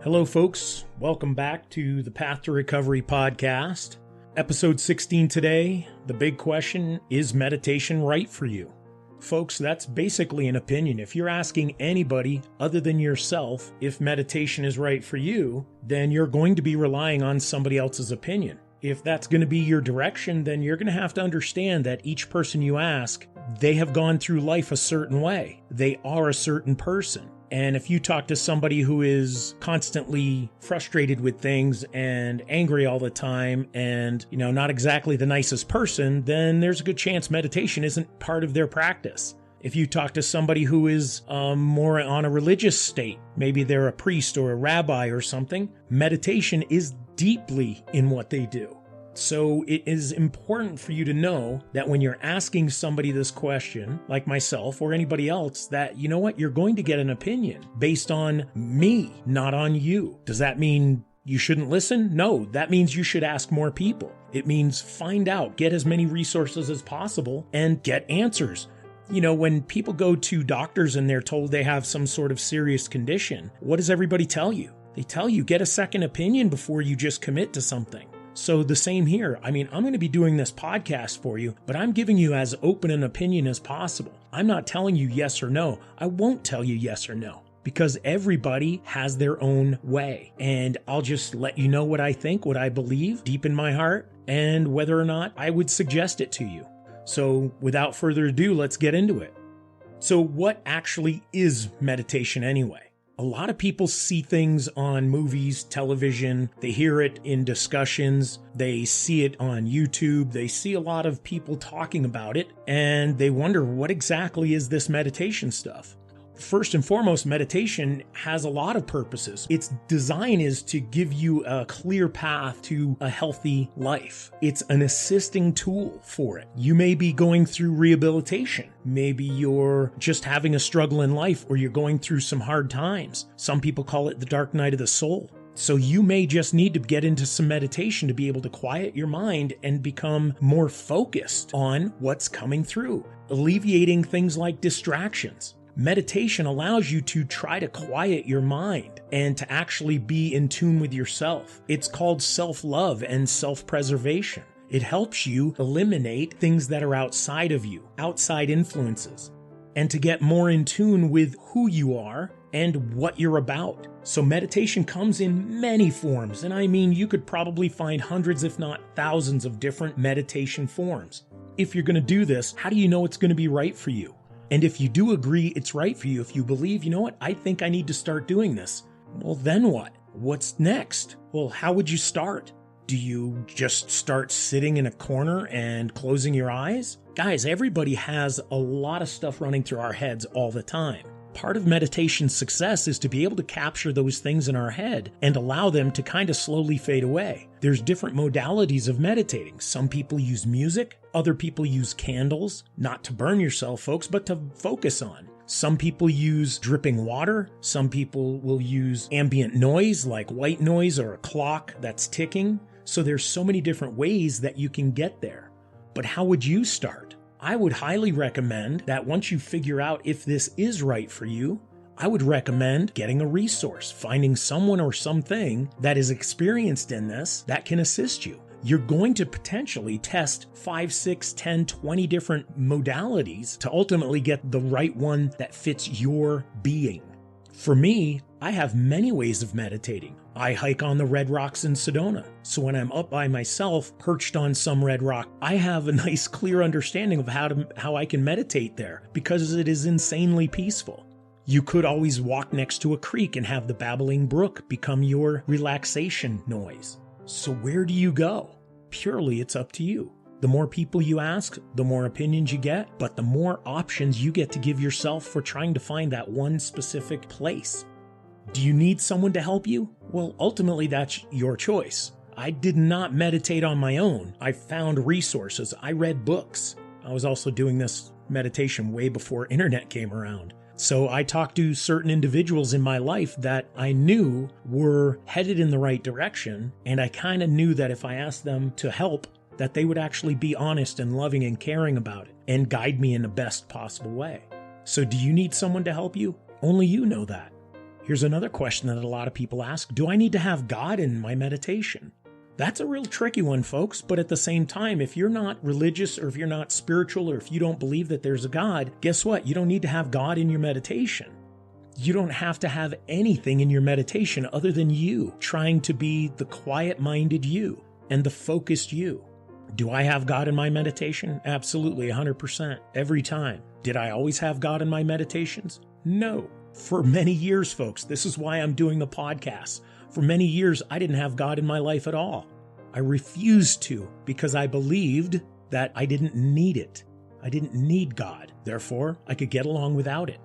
Hello, folks. Welcome back to the Path to Recovery podcast. Episode 16 today. The big question, is meditation right for you? Folks, that's basically an opinion. If you're asking anybody other than yourself if meditation is right for you, then you're going to be relying on somebody else's opinion. If that's going to be your direction, then you're going to have to understand that each person you ask, they have gone through life a certain way. They are a certain person. And if you talk to somebody who is constantly frustrated with things and angry all the time and, not exactly the nicest person, then there's a good chance meditation isn't part of their practice. If you talk to somebody who is more on a religious state, maybe they're a priest or a rabbi or something, meditation is deeply in what they do. So it is important for you to know that when you're asking somebody this question, like myself or anybody else, that you're going to get an opinion based on me, not on you. Does that mean you shouldn't listen? No, that means you should ask more people. It means find out, get as many resources as possible, and get answers. When people go to doctors and they're told they have some sort of serious condition, what does everybody tell you? They tell you, get a second opinion before you just commit to something. So the same here. I'm going to be doing this podcast for you, but I'm giving you as open an opinion as possible. I'm not telling you yes or no. I won't tell you yes or no because everybody has their own way. And I'll just let you know what I think, what I believe deep in my heart, and whether or not I would suggest it to you. So without further ado, let's get into it. So what actually is meditation anyway? A lot of people see things on movies, television, they hear it in discussions, they see it on YouTube, they see a lot of people talking about it, and they wonder, what exactly is this meditation stuff? First and foremost, meditation has a lot of purposes. Its design is to give you a clear path to a healthy life. It's an assisting tool for it. You may be going through rehabilitation. Maybe you're just having a struggle in life, or you're going through some hard times. Some people call it the dark night of the soul. So you may just need to get into some meditation to be able to quiet your mind and become more focused on what's coming through, alleviating things like distractions. Meditation allows you to try to quiet your mind and to actually be in tune with yourself. It's called self-love and self-preservation. It helps you eliminate things that are outside of you, outside influences, and to get more in tune with who you are and what you're about. So meditation comes in many forms, and you could probably find hundreds, if not thousands, of different meditation forms. If you're going to do this, how do you know it's going to be right for you? And if you do agree it's right for you, if you believe, I think I need to start doing this, well, then what? What's next? Well, how would you start? Do you just start sitting in a corner and closing your eyes? Guys, everybody has a lot of stuff running through our heads all the time. Part of meditation's success is to be able to capture those things in our head and allow them to kind of slowly fade away. There's different modalities of meditating. Some people use music, other people use candles, not to burn yourself, folks, but to focus on. Some people use dripping water. Some people will use ambient noise like white noise or a clock that's ticking. So there's so many different ways that you can get there. But how would you start? I would highly recommend that once you figure out if this is right for you, I would recommend getting a resource, finding someone or something that is experienced in this that can assist you. You're going to potentially test 5, 6, 10, 20 different modalities to ultimately get the right one that fits your being. For me, I have many ways of meditating. I hike on the red rocks in Sedona. So when I'm up by myself, perched on some red rock, I have a nice clear understanding of how I can meditate there because it is insanely peaceful. You could always walk next to a creek and have the babbling brook become your relaxation noise. So where do you go? Purely, it's up to you. The more people you ask, the more opinions you get, but the more options you get to give yourself for trying to find that one specific place. Do you need someone to help you? Well, ultimately, that's your choice. I did not meditate on my own. I found resources. I read books. I was also doing this meditation way before internet came around. So I talked to certain individuals in my life that I knew were headed in the right direction, and I kind of knew that if I asked them to help, that they would actually be honest and loving and caring about it and guide me in the best possible way. So do you need someone to help you? Only you know that. Here's another question that a lot of people ask. Do I need to have God in my meditation? That's a real tricky one, folks, but at the same time, if you're not religious or if you're not spiritual or if you don't believe that there's a God, guess what? You don't need to have God in your meditation. You don't have to have anything in your meditation other than you trying to be the quiet-minded you and the focused you. Do I have God in my meditation? Absolutely, 100%, every time. Did I always have God in my meditations? No. For many years, folks, this is why I'm doing the podcast. For many years, I didn't have God in my life at all. I refused to because I believed that I didn't need it. I didn't need God. Therefore, I could get along without it.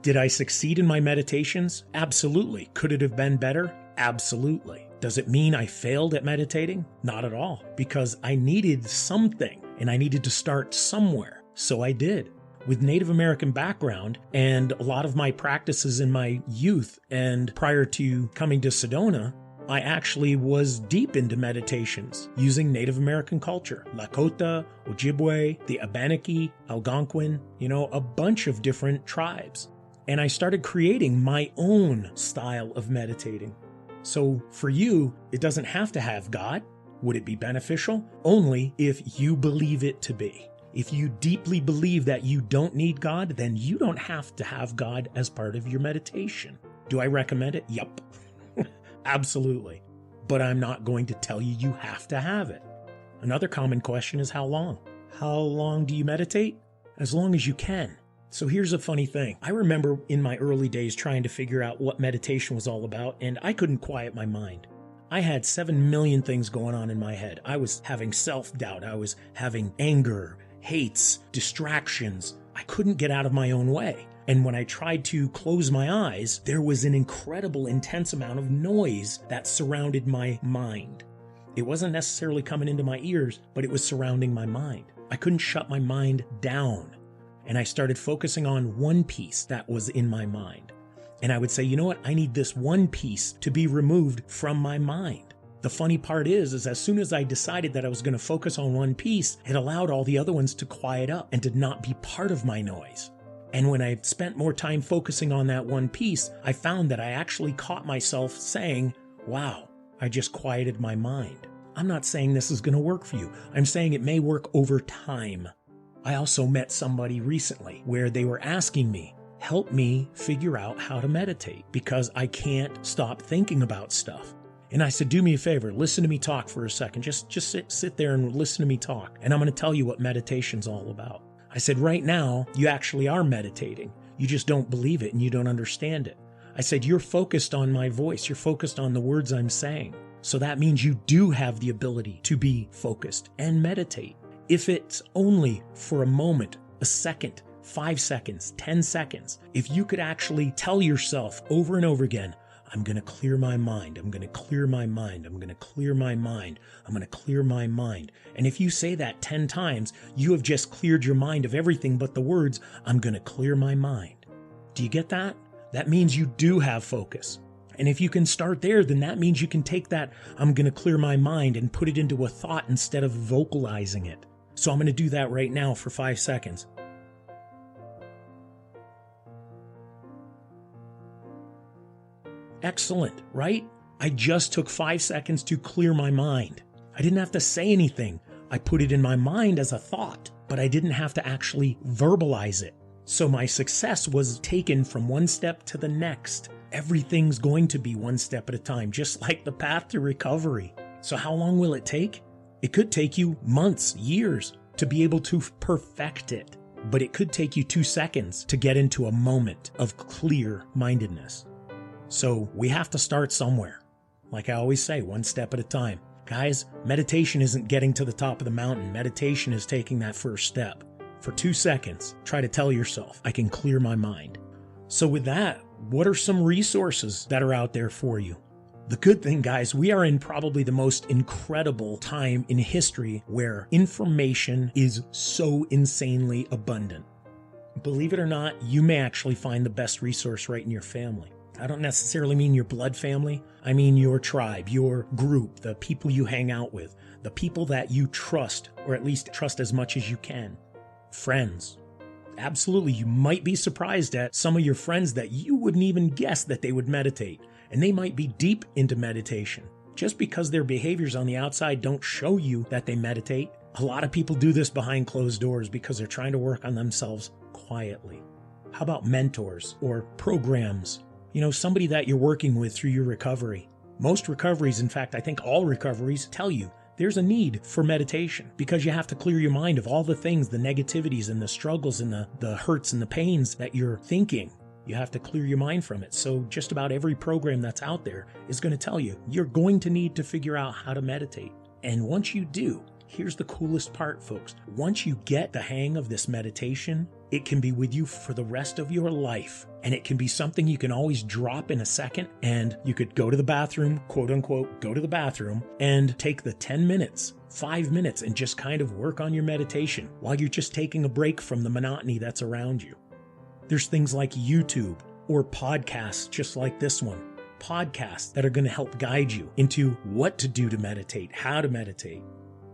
Did I succeed in my meditations? Absolutely. Could it have been better? Absolutely. Does it mean I failed at meditating? Not at all, because I needed something and I needed to start somewhere. So I did. With Native American background and a lot of my practices in my youth and prior to coming to Sedona, I actually was deep into meditations using Native American culture. Lakota, Ojibwe, the Abenaki, Algonquin, a bunch of different tribes. And I started creating my own style of meditating. So for you, it doesn't have to have God. Would it be beneficial? Only if you believe it to be. If you deeply believe that you don't need God, then you don't have to have God as part of your meditation. Do I recommend it? Yup. Absolutely. But I'm not going to tell you you have to have it. Another common question is how long? How long do you meditate? As long as you can. So here's a funny thing. I remember in my early days trying to figure out what meditation was all about, and I couldn't quiet my mind. I had 7 million things going on in my head. I was having self-doubt. I was having anger, hates, distractions. I couldn't get out of my own way. And when I tried to close my eyes, there was an incredible, intense amount of noise that surrounded my mind. It wasn't necessarily coming into my ears, but it was surrounding my mind. I couldn't shut my mind down. And I started focusing on one piece that was in my mind. And I would say, you know what? I need this one piece to be removed from my mind. The funny part is as soon as I decided that I was going to focus on one piece, it allowed all the other ones to quiet up and to not be part of my noise. And when I spent more time focusing on that one piece, I found that I actually caught myself saying, wow, I just quieted my mind. I'm not saying this is going to work for you. I'm saying it may work over time. I also met somebody recently where they were asking me, help me figure out how to meditate because I can't stop thinking about stuff. And I said, do me a favor, listen to me talk for a second. Just sit there and listen to me talk. And I'm going to tell you what meditation's all about. I said, right now, you actually are meditating. You just don't believe it and you don't understand it. I said, you're focused on my voice. You're focused on the words I'm saying. So that means you do have the ability to be focused and meditate. If it's only for a moment, a second, 5 seconds, 10 seconds, if you could actually tell yourself over and over again, I'm going to clear my mind. I'm going to clear my mind. I'm going to clear my mind. I'm going to clear my mind. And if you say that 10 times, you have just cleared your mind of everything but the words, I'm going to clear my mind. Do you get that? That means you do have focus. And if you can start there, then that means you can take that, I'm going to clear my mind, and put it into a thought instead of vocalizing it. So I'm going to do that right now for 5 seconds. Excellent, right? I just took 5 seconds to clear my mind. I didn't have to say anything. I put it in my mind as a thought, but I didn't have to actually verbalize it. So my success was taken from one step to the next. Everything's going to be one step at a time, just like the path to recovery. So how long will it take? It could take you months, years to be able to perfect it, but it could take you 2 seconds to get into a moment of clear-mindedness. So we have to start somewhere. Like I always say, one step at a time. Guys, meditation isn't getting to the top of the mountain. Meditation is taking that first step. For 2 seconds, try to tell yourself, I can clear my mind. So with that, what are some resources that are out there for you? The good thing, guys, we are in probably the most incredible time in history where information is so insanely abundant. Believe it or not, you may actually find the best resource right in your family. I don't necessarily mean your blood family. I mean your tribe, your group, the people you hang out with, the people that you trust, or at least trust as much as you can. Friends, Absolutely, you might be surprised at some of your friends that you wouldn't even guess that they would meditate, and they might be deep into meditation. Just because their behaviors on the outside don't show you that they meditate, a lot of people do this behind closed doors because they're trying to work on themselves quietly. How about mentors or programs? Somebody that you're working with through your recovery. Most recoveries, in fact, I think all recoveries tell you there's a need for meditation because you have to clear your mind of all the things, the negativities and the struggles and the hurts and the pains that you're thinking. You have to clear your mind from it. So just about every program that's out there is going to tell you you're going to need to figure out how to meditate. And once you do, here's the coolest part, folks. Once you get the hang of this meditation, it can be with you for the rest of your life. And it can be something you can always drop in a second, and you could go to the bathroom, quote unquote, go to the bathroom and take the 10 minutes, 5 minutes, and just kind of work on your meditation while you're just taking a break from the monotony that's around you. There's things like YouTube or podcasts just like this one. Podcasts that are going to help guide you into what to do to meditate, how to meditate.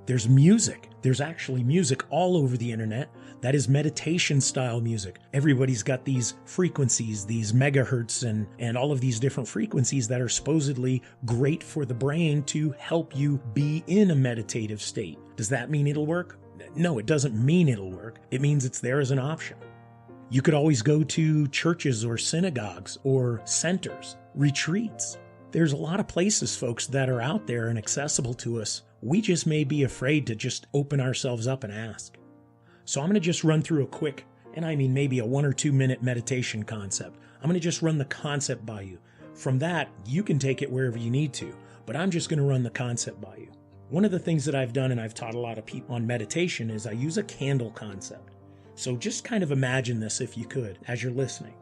There's music. There's actually music all over the internet that is meditation style music. Everybody's got these frequencies, these megahertz and all of these different frequencies that are supposedly great for the brain to help you be in a meditative state. Does that mean it'll work? No, it doesn't mean it'll work. It means it's there as an option. You could always go to churches or synagogues or centers, retreats. There's a lot of places, folks, that are out there and accessible to us. We just may be afraid to just open ourselves up and ask. So I'm going to just run through a quick, and I mean maybe a 1 or 2 minute meditation concept. I'm going to just run the concept by you. From that, you can take it wherever you need to, but I'm just going to run the concept by you. One of the things that I've done, and I've taught a lot of people on meditation, is I use a candle concept. So just kind of imagine this if you could, as you're listening.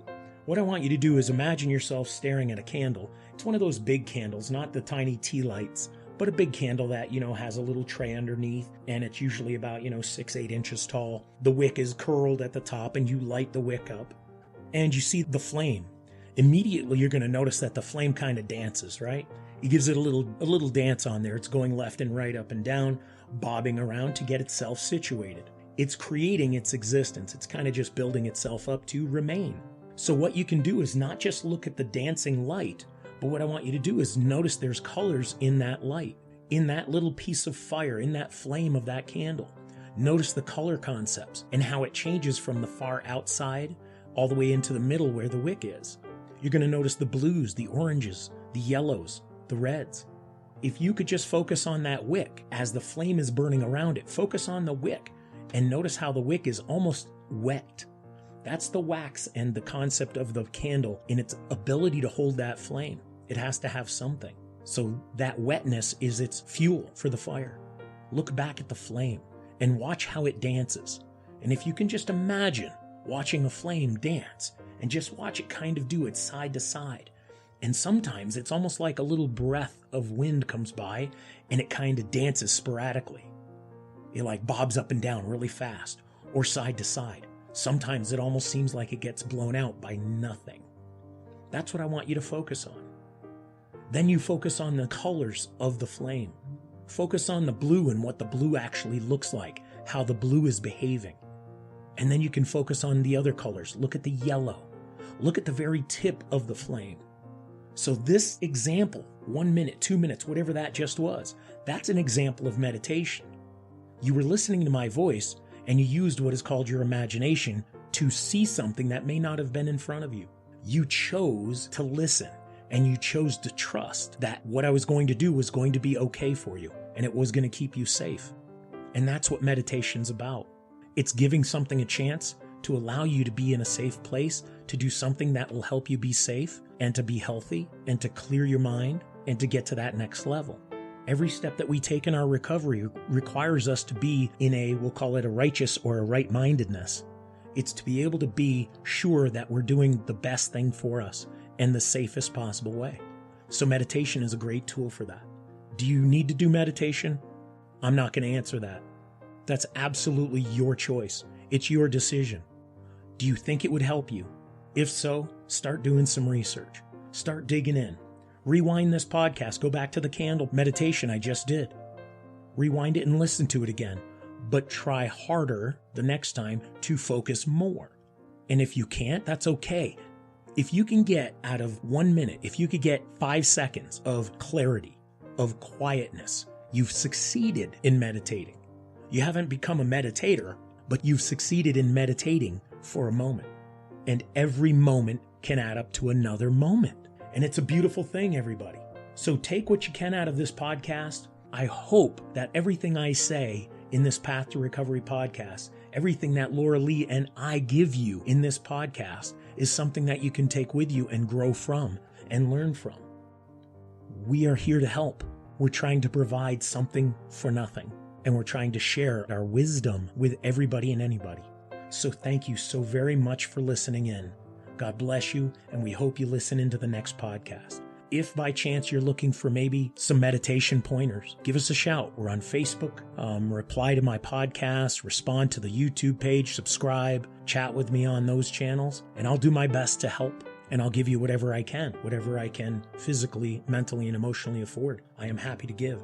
What I want you to do is imagine yourself staring at a candle. It's one of those big candles, not the tiny tea lights, but a big candle that, has a little tray underneath, and it's usually about, 6-8 inches tall. The wick is curled at the top, and you light the wick up, and you see the flame. Immediately, you're going to notice that the flame kind of dances, right? It gives it a little dance on there. It's going left and right, up and down, bobbing around to get itself situated. It's creating its existence. It's kind of just building itself up to remain. So what you can do is not just look at the dancing light, but what I want you to do is notice there's colors in that light, in that little piece of fire, in that flame of that candle. Notice the color concepts and how it changes from the far outside all the way into the middle where the wick is. You're going to notice the blues, the oranges, the yellows, the reds. If you could just focus on that wick as the flame is burning around it, focus on the wick and notice how the wick is almost wet. That's the wax and the concept of the candle in its ability to hold that flame. It has to have something. So that wetness is its fuel for the fire. Look back at the flame and watch how it dances. And if you can just imagine watching a flame dance and just watch it kind of do it side to side. And sometimes it's almost like a little breath of wind comes by and it kind of dances sporadically. It like bobs up and down really fast or side to side. Sometimes it almost seems like it gets blown out by nothing. That's what I want you to focus on. Then you focus on the colors of the flame. Focus on the blue and what the blue actually looks like, how the blue is behaving. And then you can focus on the other colors. Look at the yellow. Look at the very tip of the flame. So this example, 1 minute, 2 minutes, whatever that just was, that's an example of meditation. You were listening to my voice and you used what is called your imagination to see something that may not have been in front of you. You chose to listen and you chose to trust that what I was going to do was going to be okay for you and it was going to keep you safe. And that's what meditation's about. It's giving something a chance to allow you to be in a safe place, to do something that will help you be safe and to be healthy and to clear your mind and to get to that next level. Every step that we take in our recovery requires us to be in a, we'll call it a righteous or a right-mindedness. It's to be able to be sure that we're doing the best thing for us in the safest possible way. So meditation is a great tool for that. Do you need to do meditation? I'm not going to answer that. That's absolutely your choice. It's your decision. Do you think it would help you? If so, start doing some research. Start digging in. Rewind this podcast. Go back to the candle meditation I just did. Rewind it and listen to it again. But try harder the next time to focus more. And if you can't, that's okay. If you can get out of 1 minute, if you could get 5 seconds of clarity, of quietness, you've succeeded in meditating. You haven't become a meditator, but you've succeeded in meditating for a moment. And every moment can add up to another moment. And it's a beautiful thing, everybody. So take what you can out of this podcast. I hope that everything I say in this Path to Recovery podcast, everything that Laura Lee and I give you in this podcast is something that you can take with you and grow from and learn from. We are here to help. We're trying to provide something for nothing, and we're trying to share our wisdom with everybody and anybody. So thank you so very much for listening in. God bless you, and we hope you listen into the next podcast. If by chance you're looking for maybe some meditation pointers, give us a shout. We're on Facebook. Reply to my podcast, respond to the YouTube page, subscribe, chat with me on those channels, and I'll do my best to help. And I'll give you whatever I can physically, mentally, and emotionally afford. I am happy to give.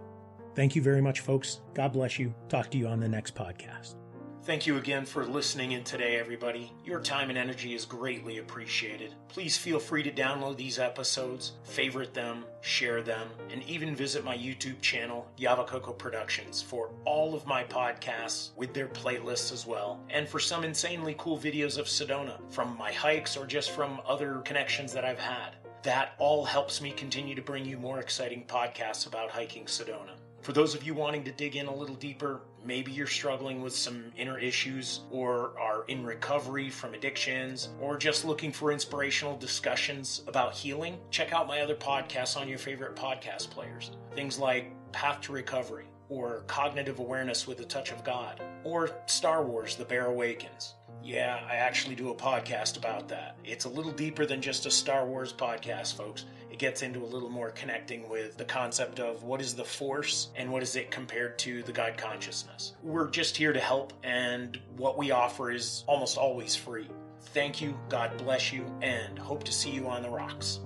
Thank you very much, folks. God bless you. Talk to you on the next podcast. Thank you again for listening in today, everybody. Your time and energy is greatly appreciated. Please feel free to download these episodes, favorite them, share them, and even visit my YouTube channel, Yava-Coco Productions, for all of my podcasts with their playlists as well, and for some insanely cool videos of Sedona from my hikes or just from other connections that I've had. That all helps me continue to bring you more exciting podcasts about hiking Sedona. For those of you wanting to dig in a little deeper, maybe you're struggling with some inner issues or are in recovery from addictions or just looking for inspirational discussions about healing, check out my other podcasts on your favorite podcast players. Things like Path to Recovery or Cognitive Awareness with a Touch of God or Star Wars: The Bear Awakens. Yeah, I actually do a podcast about that. It's a little deeper than just a Star Wars podcast, folks. It gets into a little more connecting with the concept of what is the Force and what is it compared to the God consciousness. We're just here to help, and what we offer is almost always free. Thank you, God bless you, and hope to see you on the rocks.